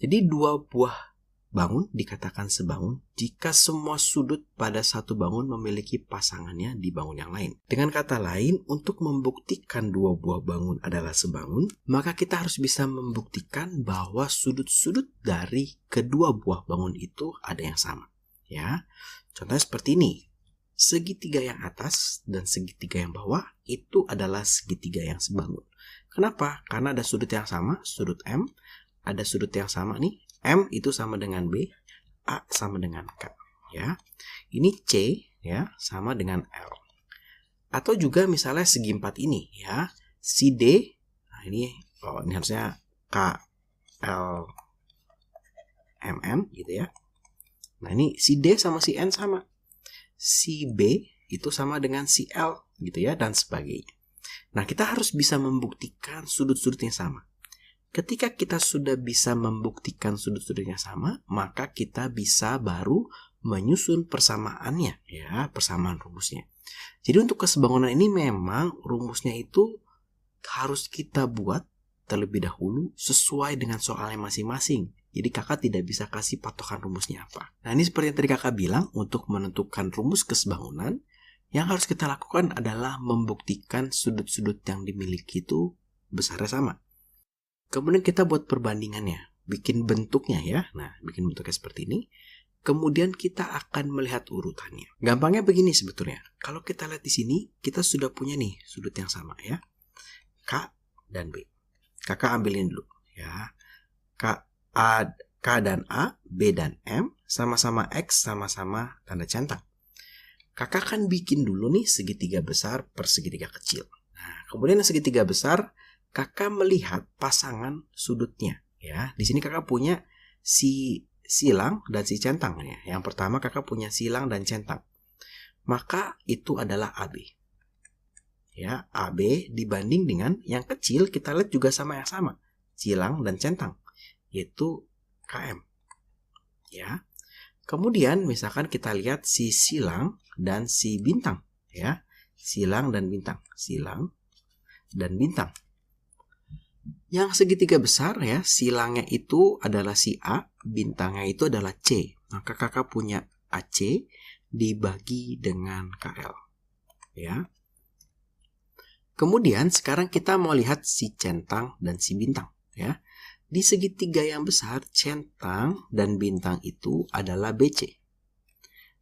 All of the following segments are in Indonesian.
Jadi dua buah bangun dikatakan sebangun jika semua sudut pada satu bangun memiliki pasangannya di bangun yang lain. Dengan kata lain, untuk membuktikan dua buah bangun adalah sebangun, maka kita harus bisa membuktikan bahwa sudut-sudut dari kedua buah bangun itu ada yang sama. Ya, contohnya seperti ini. Segitiga yang atas dan segitiga yang bawah itu adalah segitiga yang sebangun. Kenapa? Karena ada sudut yang sama, sudut M. Ada sudut yang sama nih. M itu sama dengan B, A sama dengan K, ya. Ini C, ya, sama dengan L. Atau juga misalnya segi 4 ini, ya. Si D, nah ini harusnya K, L, M, N, gitu ya. Nah ini si D sama si N sama. Si B itu sama dengan si L, gitu ya, dan sebagainya. Nah kita harus bisa membuktikan sudut-sudutnya sama. Ketika kita sudah bisa membuktikan sudut-sudutnya sama, maka kita bisa baru menyusun persamaannya, ya, persamaan rumusnya. Jadi untuk kesebangunan ini memang rumusnya itu harus kita buat terlebih dahulu sesuai dengan soalnya masing-masing. Jadi kakak tidak bisa kasih patokan rumusnya apa. Nah ini seperti yang tadi kakak bilang, untuk menentukan rumus kesebangunan, yang harus kita lakukan adalah membuktikan sudut-sudut yang dimiliki itu besarnya sama. Kemudian kita buat perbandingannya, bikin bentuknya ya. Nah, bikin bentuknya seperti ini. Kemudian kita akan melihat urutannya. Gampangnya begini sebetulnya. Kalau kita lihat di sini, kita sudah punya nih sudut yang sama ya. K dan B. Kakak ambilin dulu ya. K dan A, B dan M, sama-sama X, sama-sama tanda centang. Kakak akan bikin dulu nih segitiga besar per segitiga kecil. Nah, kemudian yang segitiga besar, kakak melihat pasangan sudutnya ya. Di sini kakak punya si silang dan si centang ya. Yang pertama kakak punya silang dan centang. Maka itu adalah AB. Ya, AB dibanding dengan yang kecil kita lihat juga sama yang sama, silang dan centang, yaitu KM. Ya. Kemudian misalkan kita lihat si silang dan si bintang ya. Silang dan bintang, silang dan bintang. Yang segitiga besar ya, silangnya itu adalah si A, bintangnya itu adalah C. Maka kakak punya AC dibagi dengan KL. Ya. Kemudian sekarang kita mau lihat si centang dan si bintang. Ya. Di segitiga yang besar, centang dan bintang itu adalah BC.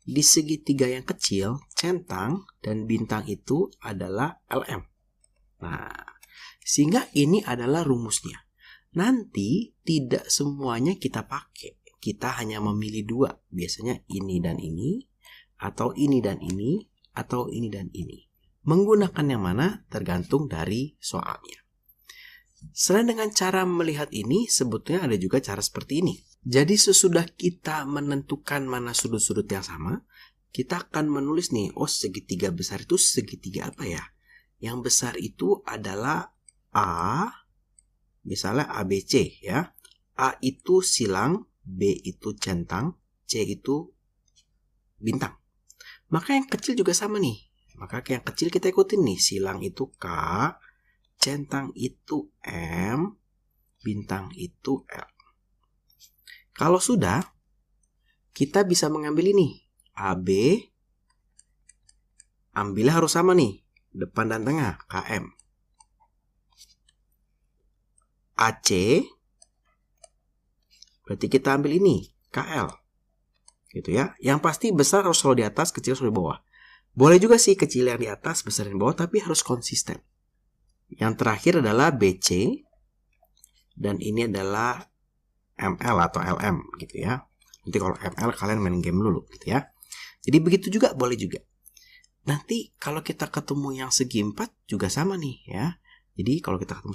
Di segitiga yang kecil, centang dan bintang itu adalah LM. Nah, sehingga ini adalah rumusnya. Nanti tidak semuanya kita pakai. Kita hanya memilih dua. Biasanya ini dan ini, atau ini dan ini, atau ini dan ini. Menggunakan yang mana tergantung dari soalnya. Selain dengan cara melihat ini, sebetulnya ada juga cara seperti ini. Jadi sesudah kita menentukan mana sudut-sudut yang sama, kita akan menulis nih, oh segitiga besar itu segitiga apa ya? Yang besar itu adalah A, misalnya ABC ya. A itu silang, B itu centang, C itu bintang. Maka yang kecil juga sama nih. Maka yang kecil kita ikutin nih. Silang itu K, centang itu M, bintang itu L. Kalau sudah, kita bisa mengambil ini. AB, ambilnya harus sama nih. Depan dan tengah, KM. AC, berarti kita ambil ini, KL. Gitu ya. Yang pasti besar harus selalu di atas, kecil selalu di bawah. Boleh juga sih kecil yang di atas, besar yang di bawah, tapi harus konsisten. Yang terakhir adalah BC, dan ini adalah ML atau LM gitu ya. Nanti kalau ML kalian main game dulu gitu ya. Jadi begitu juga boleh juga. Nanti kalau kita ketemu yang segi 4 juga sama nih ya. Jadi kalau kita ketemu